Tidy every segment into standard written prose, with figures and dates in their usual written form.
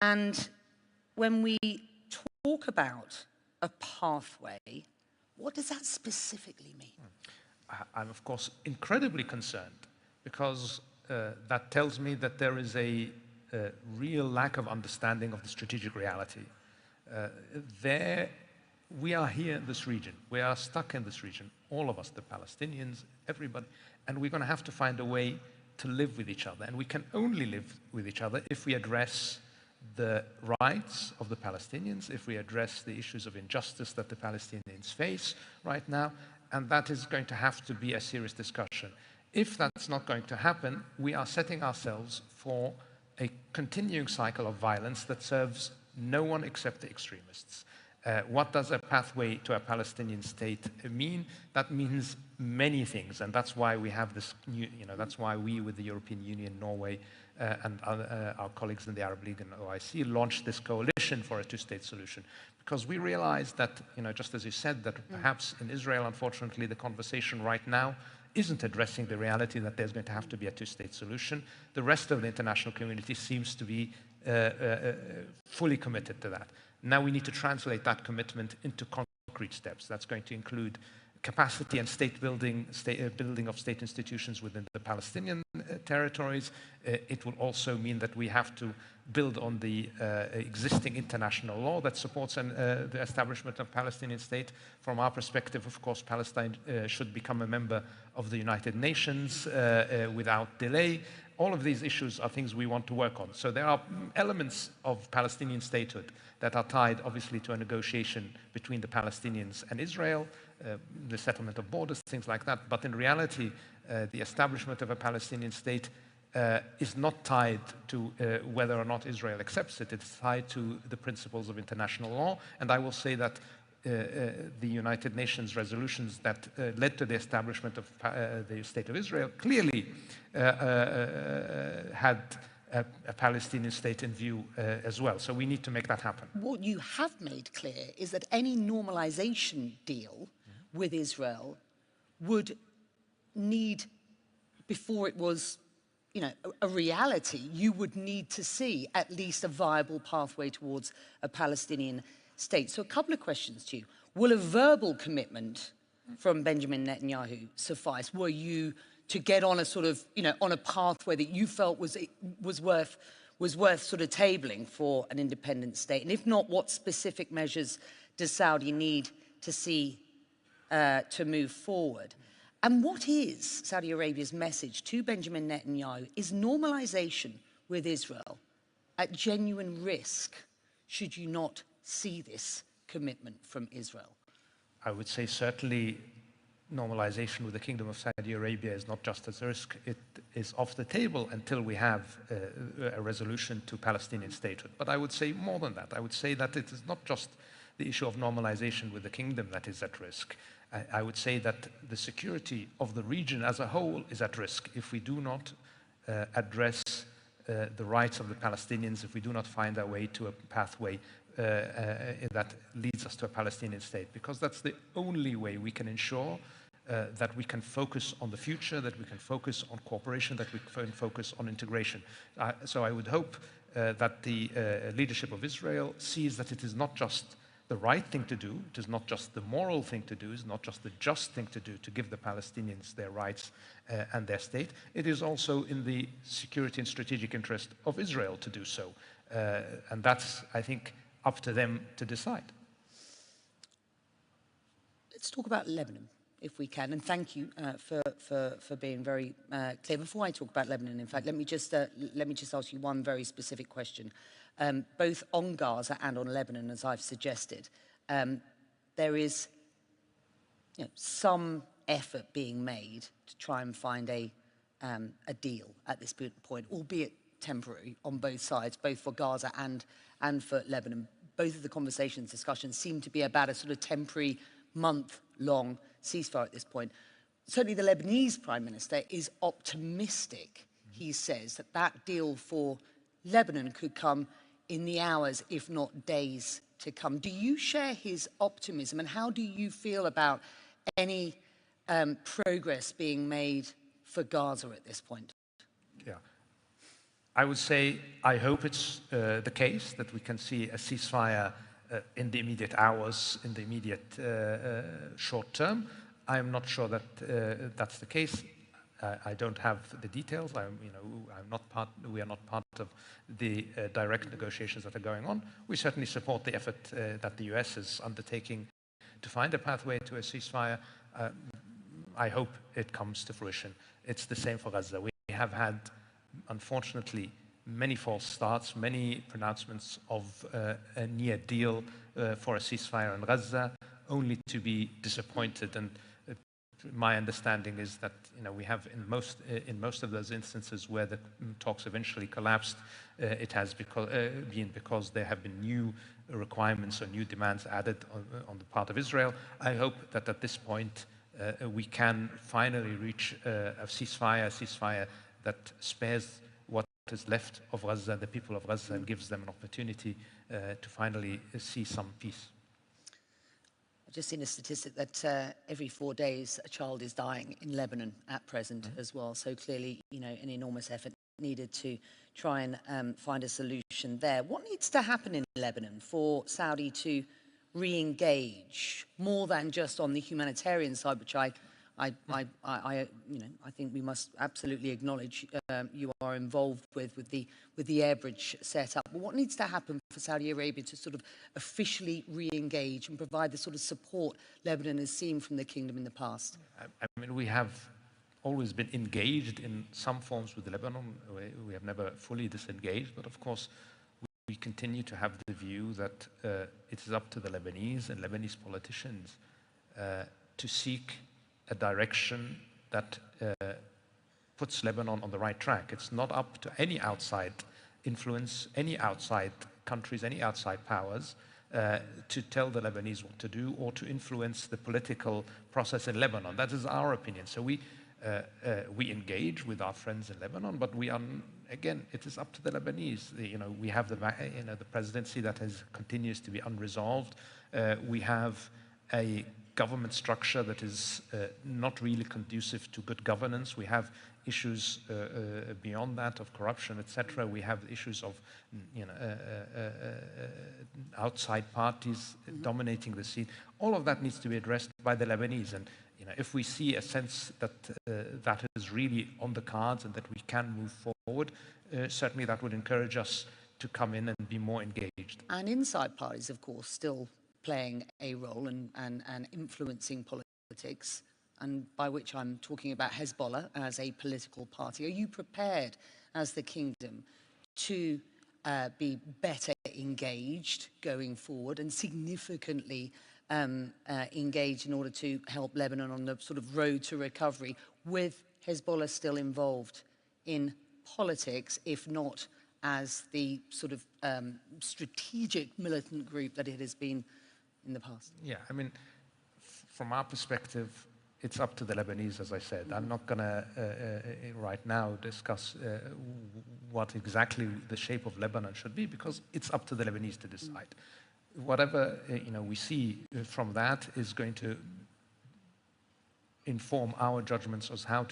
And when we talk about a pathway, what does that specifically mean? I'm, of course, incredibly concerned because that tells me that there is a real lack of understanding of the strategic reality. We are here in this region. We are stuck in this region, all of us, the Palestinians, everybody, and we're going to have to find a way to live with each other. And we can only live with each other if we address the rights of the Palestinians, if we address the issues of injustice that the Palestinians face right now, and that is going to have to be a serious discussion. If that's not going to happen, we are setting ourselves for a continuing cycle of violence that serves no one except the extremists. What does a pathway to a Palestinian state mean? That means many things, and that's why we have this new, that's why we, with the European Union, Norway, and our colleagues in the Arab League and OIC launched this coalition for a two-state solution, because we realized that, just as you said, that perhaps in Israel, unfortunately, the conversation right now isn't addressing the reality that there's going to have to be a two-state solution. The rest of the international community seems to be fully committed to that. Now we need to translate that commitment into concrete steps. That's going to include capacity and state building, building of state institutions within the Palestinian territories. It will also mean that we have to build on the existing international law that supports the establishment of Palestinian state. From our perspective, of course, Palestine should become a member of the United Nations without delay. All of these issues are things we want to work on. So there are elements of Palestinian statehood that are tied, obviously, to a negotiation between the Palestinians and Israel, the settlement of borders, things like that. But in reality, the establishment of a Palestinian state is not tied to whether or not Israel accepts it. It's tied to the principles of international law. And I will say that the United Nations resolutions that led to the establishment of the State of Israel clearly had a Palestinian state in view as well. So we need to make that happen. What you have made clear is that any normalization deal with Israel would need, before it was a reality, you would need to see at least a viable pathway towards a Palestinian state. So a couple of questions to you. Will a verbal commitment from Benjamin Netanyahu suffice? Were you to get on a sort of, on a pathway that you felt was worth sort of tabling for an independent state? And if not, what specific measures does Saudi need to see to move forward? And what is Saudi Arabia's message to Benjamin Netanyahu? Is normalization with Israel at genuine risk should you not see this commitment from Israel? I would say certainly normalization with the Kingdom of Saudi Arabia is not just a risk, it is off the table until we have a resolution to Palestinian statehood. But I would say more than that. I would say that it is not just the issue of normalization with the Kingdom that is at risk. I would say that the security of the region as a whole is at risk if we do not address the rights of the Palestinians, if we do not find our way to a pathway that leads us to a Palestinian state, because that's the only way we can ensure that we can focus on the future, that we can focus on cooperation, that we can focus on integration. So I would hope that the leadership of Israel sees that it is not just the right thing to do, it is not just the moral thing to do, it is not just the just thing to do to give the Palestinians their rights and their state. It is also in the security and strategic interest of Israel to do so. And that's, I think, up to them to decide. Let's talk about Lebanon, if we can, and thank you for being very clear. Before I talk about Lebanon, in fact, let me just ask you one very specific question, both on Gaza and on Lebanon, as I've suggested. There is some effort being made to try and find a deal at this point, albeit temporary, on both sides, both for Gaza and for Lebanon. Both of the conversations, discussions seem to be about a sort of temporary, month-long ceasefire at this point. Certainly the Lebanese Prime Minister is optimistic. He says that that deal for Lebanon could come in the hours, if not days, to come. Do you share his optimism, and how do you feel about any progress being made for Gaza at this point? Yeah. I would say I hope it's the case that we can see a ceasefire in the immediate hours, in the immediate short term. I'm not sure that that's the case. I don't have the details. We are not part of the direct negotiations that are going on. We certainly support the effort that the US is undertaking to find a pathway to a ceasefire. I hope it comes to fruition. It's the same for Gaza. We have had, unfortunately, many false starts, many pronouncements of a near deal for a ceasefire in Gaza, only to be disappointed. And my understanding is that we have in most of those instances where the talks eventually collapsed, it has been because there have been new requirements or new demands added on the part of Israel. I hope that at this point we can finally reach a ceasefire that spares what is left of Gaza, the people of Gaza, and gives them an opportunity to finally see some peace. I've just seen a statistic that every 4 days a child is dying in Lebanon at present as well. So clearly, an enormous effort needed to try and find a solution there. What needs to happen in Lebanon for Saudi to re-engage more than just on the humanitarian side, which I think we must absolutely acknowledge you are involved with the air bridge setup. But what needs to happen for Saudi Arabia to sort of officially re-engage and provide the sort of support Lebanon has seen from the kingdom in the past? I mean, we have always been engaged in some forms with Lebanon. We have never fully disengaged, but of course, we continue to have the view that it is up to the Lebanese and Lebanese politicians to seek a direction that puts Lebanon on the right track. It's not up to any outside influence, any outside countries, any outside powers to tell the Lebanese what to do or to influence the political process in Lebanon. That is our opinion. So we engage with our friends in Lebanon, but we are, again, it is up to the Lebanese. We have the presidency that continues to be unresolved. We have a government structure that is not really conducive to good governance. We have issues beyond that of corruption, etc. We have issues of outside parties dominating the scene. All of that needs to be addressed by the Lebanese. And if we see a sense that that is really on the cards and that we can move forward, certainly that would encourage us to come in and be more engaged. And inside parties, of course, still playing a role and influencing politics, and by which I'm talking about Hezbollah as a political party. Are you prepared as the kingdom to be better engaged going forward and significantly engaged in order to help Lebanon on the sort of road to recovery, with Hezbollah still involved in politics, if not as the sort of strategic militant group that it has been in the past? Yeah, I mean, from our perspective, it's up to the Lebanese, as I said. I'm not going to right now discuss what exactly the shape of Lebanon should be, because it's up to the Lebanese to decide. Whatever we see from that is going to inform our judgments as how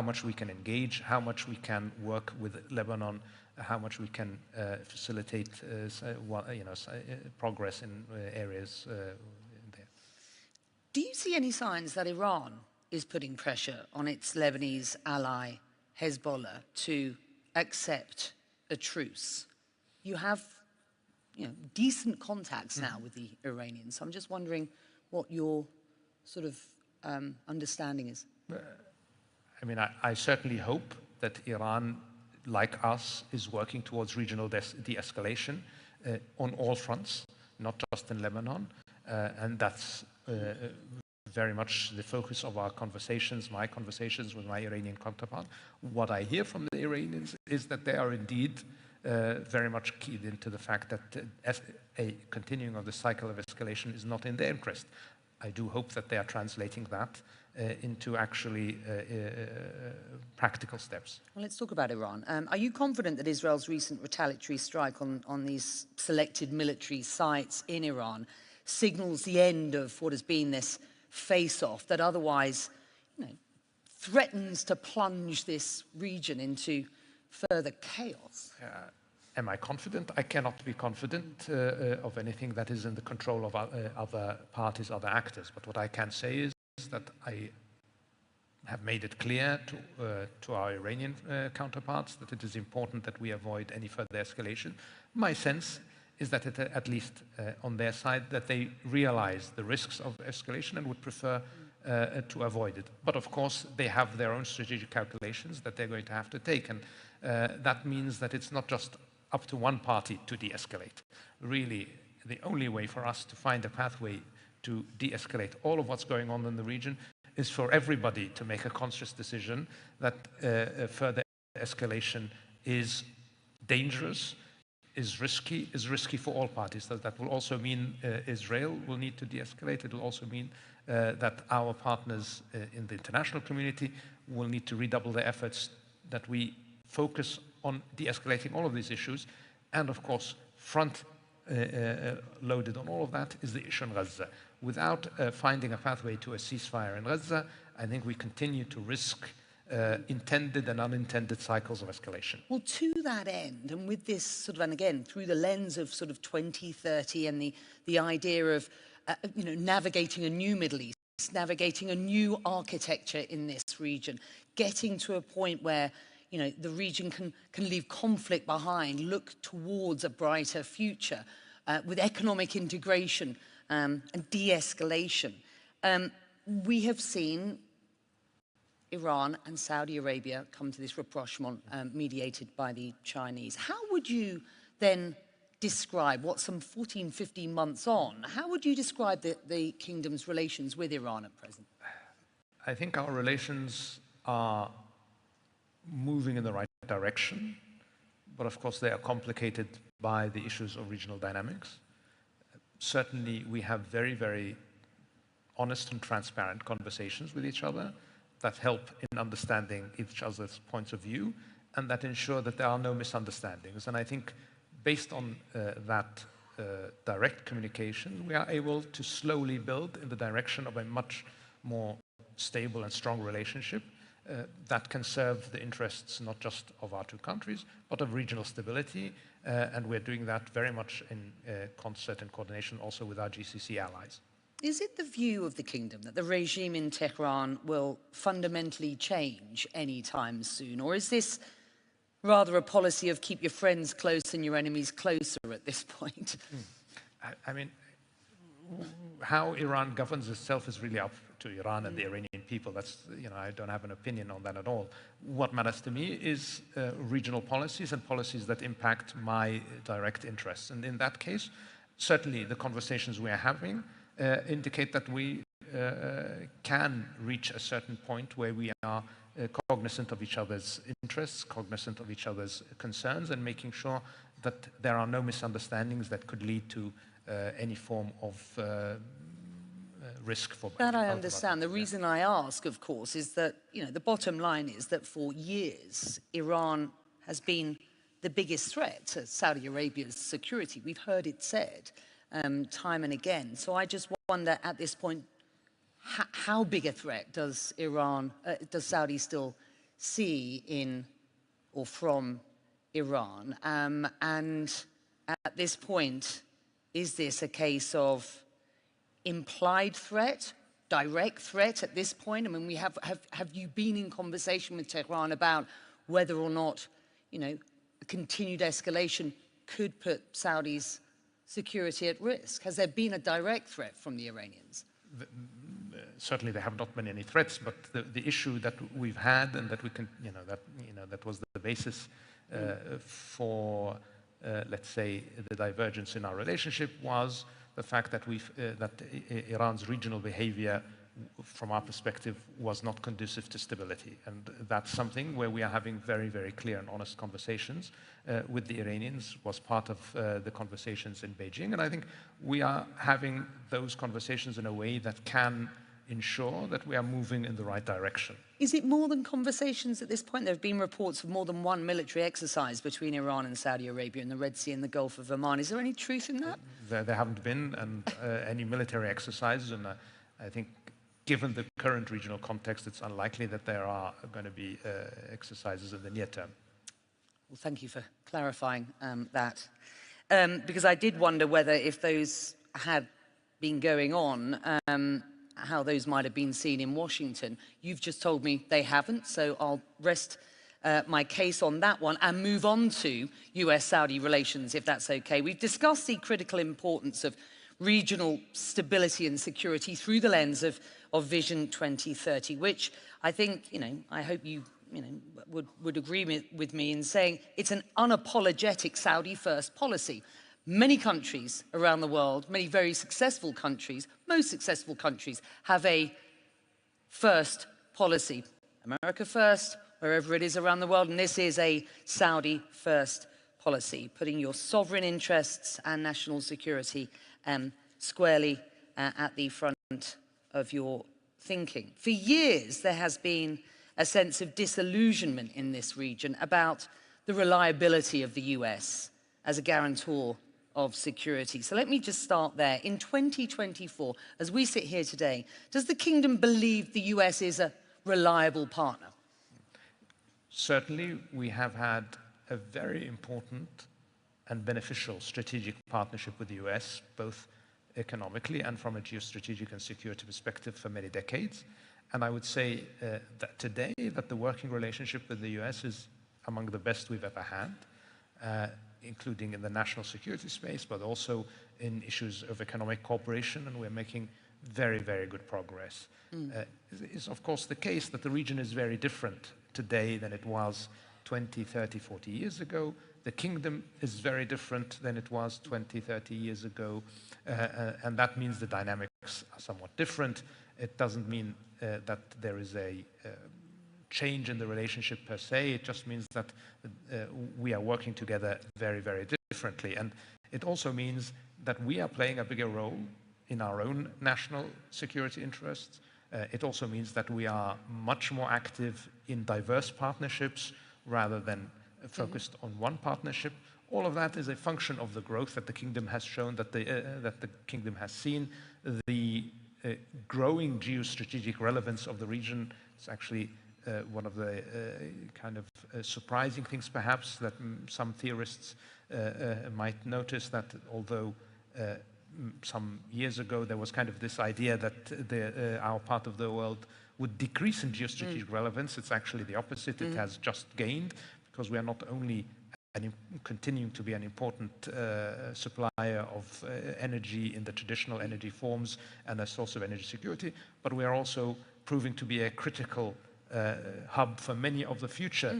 much we can engage, how much we can work with Lebanon, how much we can facilitate progress in areas there. Do you see any signs that Iran is putting pressure on its Lebanese ally Hezbollah to accept a truce? You have decent contacts now with the Iranians. So I'm just wondering what your sort of understanding is. I mean, I certainly hope that Iran, like us, is working towards regional de-escalation on all fronts, not just in Lebanon. And that's very much the focus of our conversations, my conversations with my Iranian counterpart. What I hear from the Iranians is that they are indeed very much keyed into the fact that a continuing of the cycle of escalation is not in their interest. I do hope that they are translating that into actually practical steps. Well, let's talk about Iran. Are you confident that Israel's recent retaliatory strike on these selected military sites in Iran signals the end of what has been this face-off that otherwise threatens to plunge this region into further chaos? Am I confident? I cannot be confident of anything that is in the control of other parties, other actors. But what I can say is that I have made it clear to our Iranian counterparts that it is important that we avoid any further escalation. My sense is that at least on their side, that they realize the risks of escalation and would prefer to avoid it. But of course, they have their own strategic calculations that they're going to have to take. And that means that it's not just up to one party to de-escalate. Really, the only way for us to find a pathway to de-escalate all of what's going on in the region is for everybody to make a conscious decision that further escalation is dangerous, is risky for all parties. So that will also mean Israel will need to de-escalate. It will also mean that our partners in the international community will need to redouble their efforts, that we focus on de-escalating all of these issues. And of course, loaded on all of that is the issue in Gaza. Without finding a pathway to a ceasefire in Gaza, I think we continue to risk intended and unintended cycles of escalation. Well, to that end, and with this sort of, and again, through the lens of sort of 2030 and the idea of, navigating a new Middle East, navigating a new architecture in this region, getting to a point where, the region can leave conflict behind, look towards a brighter future with economic integration and de-escalation. We have seen Iran and Saudi Arabia come to this rapprochement mediated by the Chinese. How would you then describe, what some 14, 15 months on, how would you describe the kingdom's relations with Iran at present? I think our relations are moving in the right direction, but of course they are complicated by the issues of regional dynamics. Certainly we have very, very honest and transparent conversations with each other that help in understanding each other's points of view and that ensure that there are no misunderstandings. And I think based on that direct communication, we are able to slowly build in the direction of a much more stable and strong relationship that can serve the interests not just of our two countries, but of regional stability. And we're doing that very much in concert and coordination also with our GCC allies. Is it the view of the kingdom that the regime in Tehran will fundamentally change anytime soon? Or is this rather a policy of keep your friends close and your enemies closer at this point? I mean, how Iran governs itself is really up to Iran and the Iranian people. That's, I don't have an opinion on that at all. What matters to me is regional policies and policies that impact my direct interests. And in that case, certainly the conversations we are having indicate that we can reach a certain point where we are cognizant of each other's interests, cognizant of each other's concerns, and making sure that there are no misunderstandings that could lead to any form of risk for that. I understand. The reason I ask, of course, is that, the bottom line is that for years, Iran has been the biggest threat to Saudi Arabia's security. We've heard it said time and again. So I just wonder at this point, how big a threat does Saudi still see in or from Iran? And at this point, is this a case of implied threat, direct threat at this point? I mean, have you been in conversation with Tehran about whether or not, continued escalation could put Saudi's security at risk? Has there been a direct threat from the Iranians? Certainly there have not been any threats, but the issue that we've had and that we can, that was the basis for, let's say, the divergence in our relationship was the fact that Iran's regional behavior, from our perspective, was not conducive to stability. And that's something where we are having very, very clear and honest conversations with the Iranians, was part of the conversations in Beijing. And I think we are having those conversations in a way that can ensure that we are moving in the right direction. Is it more than conversations at this point? There have been reports of more than one military exercise between Iran and Saudi Arabia in the Red Sea and the Gulf of Oman. Is there any truth in that? There haven't been any military exercises, and I think given the current regional context, it's unlikely that there are going to be exercises in the near term. Well, thank you for clarifying that. Because I did wonder whether if those had been going on, how those might have been seen in Washington. You've just told me they haven't, so I'll rest my case on that one and move on to US-Saudi relations, if that's okay. We've discussed the critical importance of regional stability and security through the lens of Vision 2030, which I think, I hope you would agree with me in saying it's an unapologetic Saudi-first policy. Many countries around the world, many very successful countries, most successful countries, have a first policy. America first, wherever it is around the world, and this is a Saudi-first policy, putting your sovereign interests and national security squarely at the front of your thinking. For years, there has been a sense of disillusionment in this region about the reliability of the US as a guarantor of security. So let me just start there. In 2024, as we sit here today, does the Kingdom believe the US is a reliable partner? Certainly, we have had a very important and beneficial strategic partnership with the US, both economically and from a geostrategic and security perspective for many decades. And I would say that today that the working relationship with the US is among the best we've ever had, including in the national security space, but also in issues of economic cooperation, and we're making very, very good progress. It's of course the case that the region is very different today than it was 20, 30, 40 years ago. The Kingdom is very different than it was 20, 30 years ago, and that means the dynamics are somewhat different. It doesn't mean that there is a change in the relationship per se. It just means that we are working together very, very differently. And it also means that we are playing a bigger role in our own national security interests. It also means that we are much more active in diverse partnerships rather than focused on one partnership. All of that is a function of the growth that the Kingdom has shown, that the Kingdom has seen. The growing geostrategic relevance of the region is actually one of the kind of surprising things, perhaps, that some theorists might notice, that although some years ago there was kind of this idea that our part of the world would decrease in geostrategic relevance, it's actually the opposite. It has just gained, because we are not only continuing to be an important supplier of energy in the traditional energy forms and a source of energy security, but we are also proving to be a critical hub for many of the future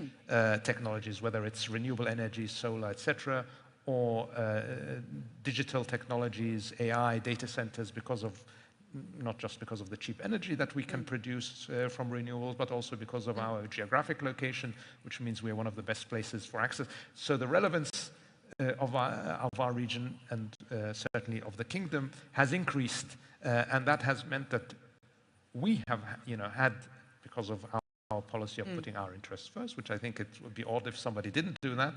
technologies, whether it's renewable energy, solar, etc., or digital technologies, AI, data centers, because of not just because of the cheap energy that we can produce from renewables, but also because of our geographic location, which means we're one of the best places for access. So the relevance of our region, and certainly of the Kingdom, has increased, and that has meant that we have had, because of our policy of putting our interests first, which I think it would be odd if somebody didn't do that,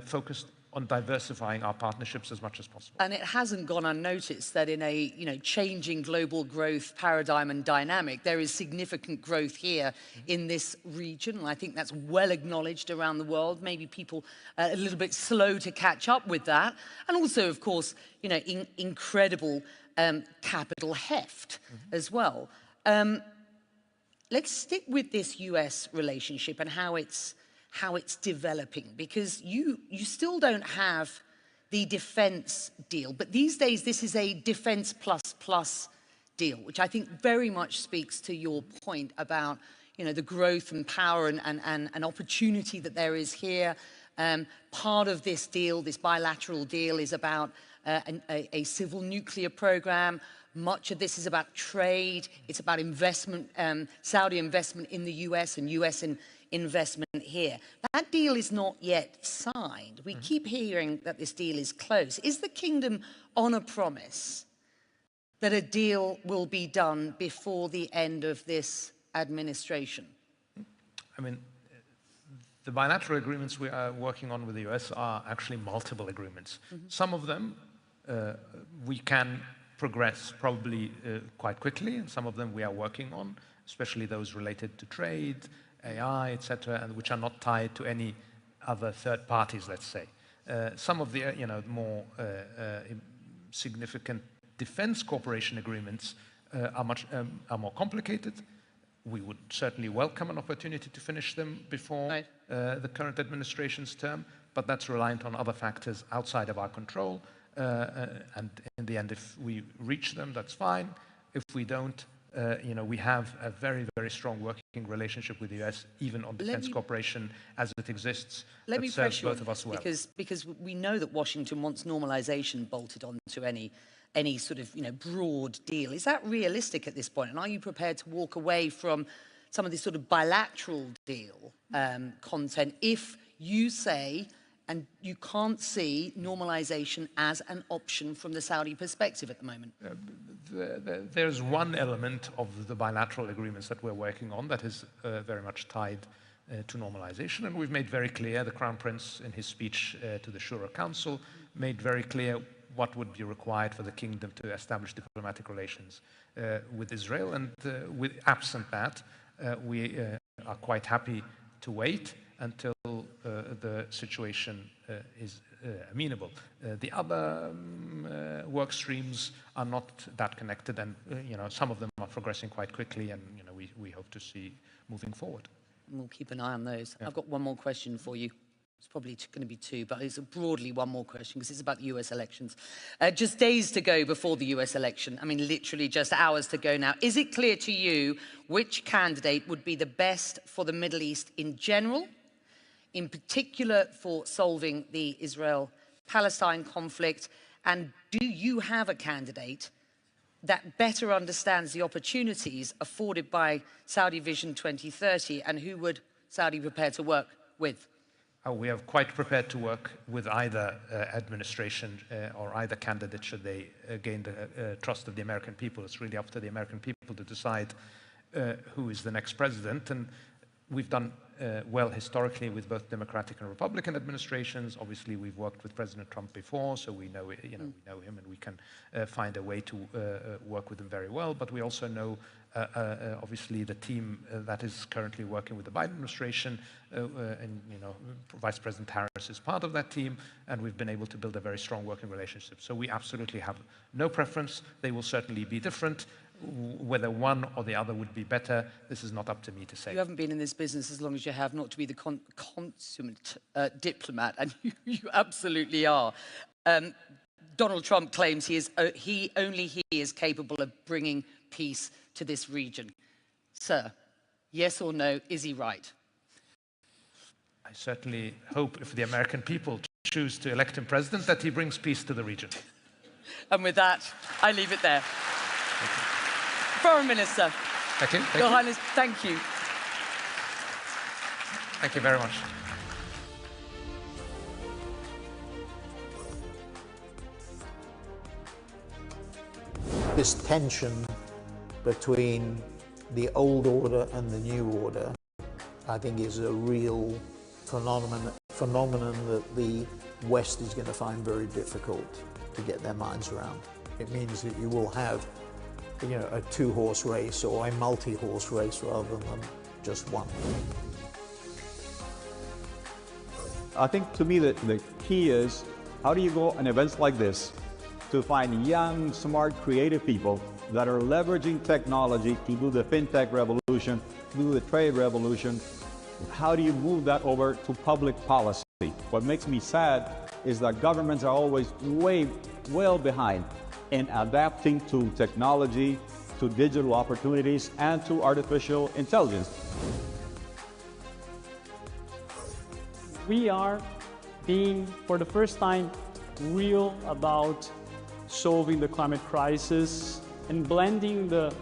focused on diversifying our partnerships as much as possible. And it hasn't gone unnoticed that in a changing global growth paradigm and dynamic, there is significant growth here in this region. And I think that's well acknowledged around the world. Maybe people a little bit slow to catch up with that. And also, of course, incredible capital heft as well. Let's stick with this US relationship and how it's developing, because you still don't have the defense deal, but these days this is a defense plus deal, which I think very much speaks to your point about the growth and power and opportunity that there is here. Part of this deal, this bilateral deal, is about a civil nuclear program. Much of this is about trade. It's about investment, Saudi investment in the US and US investment here. That deal is not yet signed. We keep hearing that this deal is close. Is the Kingdom on a promise that a deal will be done before the end of this administration? I mean, the bilateral agreements we are working on with the US are actually multiple agreements. Some of them we can progress probably quite quickly, and some of them we are working on, especially those related to trade, AI, etc., and which are not tied to any other third parties, let's say. Some of the more significant defense cooperation agreements are more complicated. We would certainly welcome an opportunity to finish them before the current administration's term, but that's reliant on other factors outside of our control. And in the end, if we reach them, that's fine. If we don't, we have a very, very strong working relationship with the US, even on defense cooperation as it exists. Let me serves pressure both of us well. Because we know that Washington wants normalization bolted onto any sort of broad deal. Is that realistic at this point? And are you prepared to walk away from some of this sort of bilateral deal content if you say, and you can't see normalization as an option from the Saudi perspective at the moment? There's one element of the bilateral agreements that we're working on that is very much tied to normalization, and we've made very clear, the Crown Prince in his speech to the Shura Council made very clear what would be required for the kingdom to establish diplomatic relations with Israel, and absent that, we are quite happy to wait until the situation is amenable. The other work streams are not that connected, and some of them are progressing quite quickly, and we hope to see moving forward. And we'll keep an eye on those. Yeah. I've got one more question for you. It's probably going to be two, but it's broadly one more question because it's about the US elections. Just days to go before the US election. I mean, literally just hours to go now. Is it clear to you which candidate would be the best for the Middle East in general, in particular for solving the Israel-Palestine conflict? And do you have a candidate that better understands the opportunities afforded by Saudi Vision 2030, and who would Saudi prepare to work with? We are quite prepared to work with either administration or either candidate should they gain the trust of the American people. It's really up to the American people to decide who is the next president. And we've done well historically with both Democratic and Republican administrations. Obviously, we've worked with President Trump before, so we know, we know him, and we can find a way to work with him very well. But we also know, obviously, the team that is currently working with the Biden administration, and Vice President Harris is part of that team, and we've been able to build a very strong working relationship. So we absolutely have no preference. They will certainly be different. Whether one or the other would be better, this is not up to me to say. You haven't been in this business as long as you have, not to be the consummate diplomat, and you absolutely are. Donald Trump claims only he is capable of bringing peace to this region. Sir, yes or no, is he right? I certainly hope if the American people choose to elect him president that he brings peace to the region. And with that, I leave it there. Foreign Minister. Thank you. Your Highness, thank you. Thank you very much. This tension between the old order and the new order, I think, is a real phenomenon that the West is going to find very difficult to get their minds around. It means that you will have, a two-horse race or a multi-horse race rather than just one. I think to me the key is, how do you go on events like this to find young, smart, creative people that are leveraging technology to do the fintech revolution, to do the trade revolution? How do you move that over to public policy? What makes me sad is that governments are always well behind in adapting to technology, to digital opportunities, and to artificial intelligence. We are being, for the first time, real about solving the climate crisis and blending the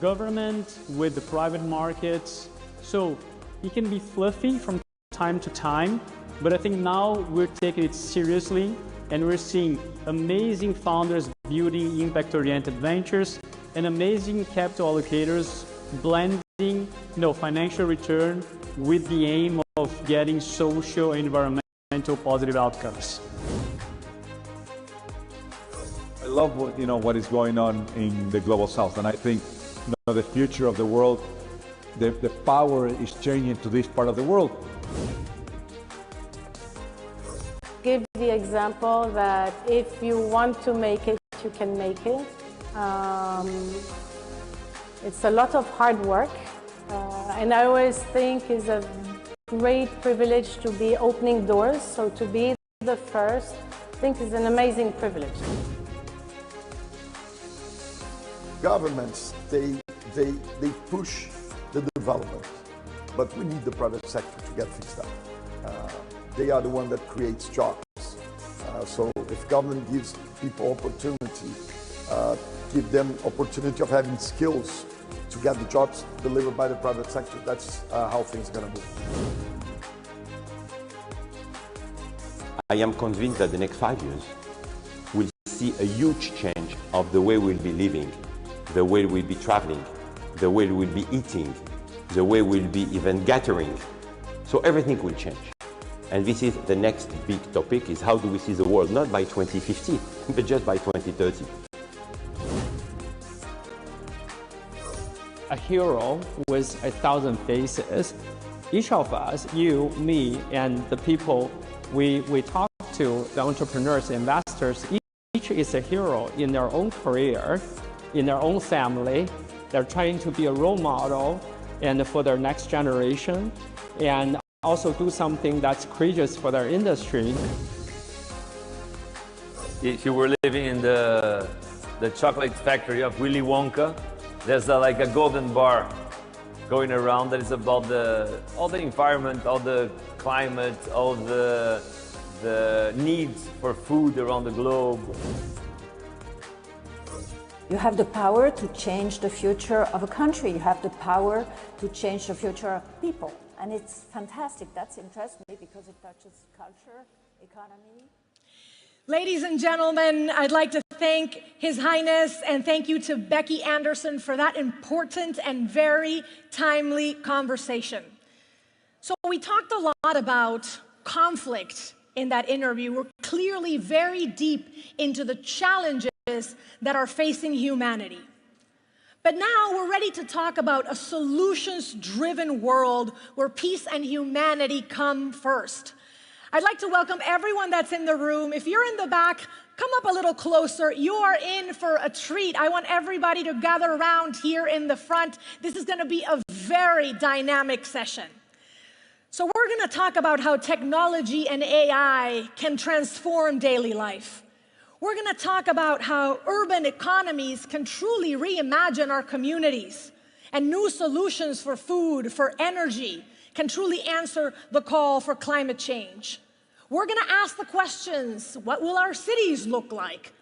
government with the private markets. So it can be fluffy from time to time, but I think now we're taking it seriously, and we're seeing amazing founders building impact-oriented ventures and amazing capital allocators blending financial return with the aim of getting social and environmental positive outcomes. I love what is going on in the Global South, and I think the future of the world, the power is changing to this part of the world. give the example that if you want to make it, you can make it. It's a lot of hard work, and I always think it's a great privilege to be opening doors, so to be the first, I think is an amazing privilege. Governments, they push the development, but we need the private sector to get things done. They are the one that creates jobs. So if government gives people opportunity, give them opportunity of having skills to get the jobs delivered by the private sector, that's how things are going to move. I am convinced that the next 5 years will see a huge change of the way we'll be living, the way we'll be traveling, the way we'll be eating, the way we'll be even gathering. So everything will change. And this is the next big topic, is how do we see the world, not by 2050, but just by 2030. A hero with 1,000 faces. Each of us, you, me, and the people we talk to, the entrepreneurs, investors, each is a hero in their own career, in their own family. They're trying to be a role model and for their next generation, and also do something that's courageous for their industry. If you were living in the chocolate factory of Willy Wonka, there's like a golden bar going around that is about all the environment, all the climate, all the needs for food around the globe. You have the power to change the future of a country. You have the power to change the future of people. And it's fantastic. That interests me because it touches culture, economy. Ladies and gentlemen, I'd like to thank His Highness and thank you to Becky Anderson for that important and very timely conversation. So we talked a lot about conflict in that interview. We're clearly very deep into the challenges that are facing humanity. But now we're ready to talk about a solutions-driven world where peace and humanity come first. I'd like to welcome everyone that's in the room. If you're in the back, come up a little closer. You are in for a treat. I want everybody to gather around here in the front. This is going to be a very dynamic session. So we're going to talk about how technology and AI can transform daily life. We're going to talk about how urban economies can truly reimagine our communities, and new solutions for food, for energy, can truly answer the call for climate change. We're going to ask the questions: what will our cities look like?